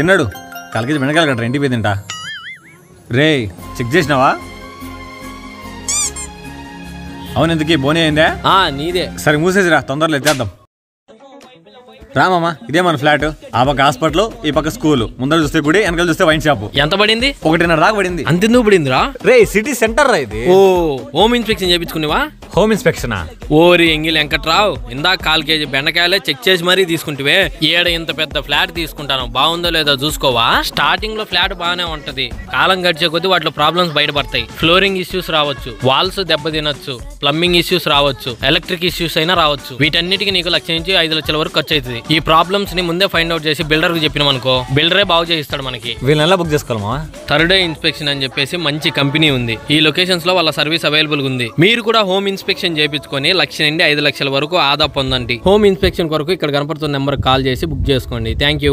తిన్నాడు కాలకేజీ బెండకాయలు కట్ట ఇంటికి పోయి తింటా. రే చెక్ చేసినావా? అవును, ఎందుకు బోనీ అయిందా? నీదే. సరే మూసేసిరా, తొందరలో ఎత్తేద్దాం. రామమ్మ, ఇదే మన ఫ్లాట్. ఆ పక్క హాస్పిటల్, ఈ పక్క స్కూల్. ముందర చూస్తే గుడి, వెనకాల చూస్తే వైన్ షాప్. ఎంత పడింది? 1.5 దాకా పడింది. అంతెందుకు పడిందిరా? రే సిటీ సెంటర్ రా ఇది. ఓ, హోమ్ ఇన్స్పెక్షన్ చేయించుకునేవా? హోమ్ ఇన్స్పెక్షనా? ఓరి ఎంగిల్ వెంకట్రావు, ఇందాక 1/4 కేజీ బెండకాయలే చెక్ చేసి మరీ తీసుకుంటే ఏడ ఇంత పెద్ద ఫ్లాట్ తీసుకుంటాను, బాగుందో లేదో చూసుకోవా? స్టార్టింగ్ లో ఫ్లాట్ బాగానే ఉంటది, కాలం గడిచే కొద్దీ వాటిలో ప్రాబ్లమ్స్ బయటపడతాయి. ఫ్లోరింగ్ ఇష్యూస్ రావచ్చు, వాల్స్ దెబ్బ తినొచ్చు, ప్లంబింగ్ ఇష్యూస్ రావచ్చు, ఎలక్ట్రిక్ ఇష్యూస్ అయినా రావచ్చు. వీటన్నిటికీ నీకు 1 లక్ష నుంచి 5 లక్షల వరకు ఖర్చు అవుతుంది. ఈ ప్రాబ్లమ్స్ ని ముందే ఫైండ్ అవుట్ చేసి బిల్డర్ కి చెప్పినాం అనుకో, బిల్డరే బాగు చేయిస్తాడు మనకి. వీళ్ళని ఎలా బుక్ చేసుకోవాలమ్మా? థర్డ్ డే ఇన్స్పెక్షన్ అని చెప్పేసి మంచి కంపెనీ ఉంది. ఈ లొకేషన్స్ లో వాళ్ళ సర్వీస్ అవైలబుల్ ఉంది. మీరు కూడా హోమ్ ఇన్స్పెక్షన్ చేయించుకొని 1 లక్ష నుండి 5 లక్షల వరకు ఆదా పొందండి. హోమ్ ఇన్స్పెక్షన్ కొరకు ఇక్కడ కనపడుతున్న నెంబర్ కాల్ చేసి బుక్ చేసుకోండి. Thank you.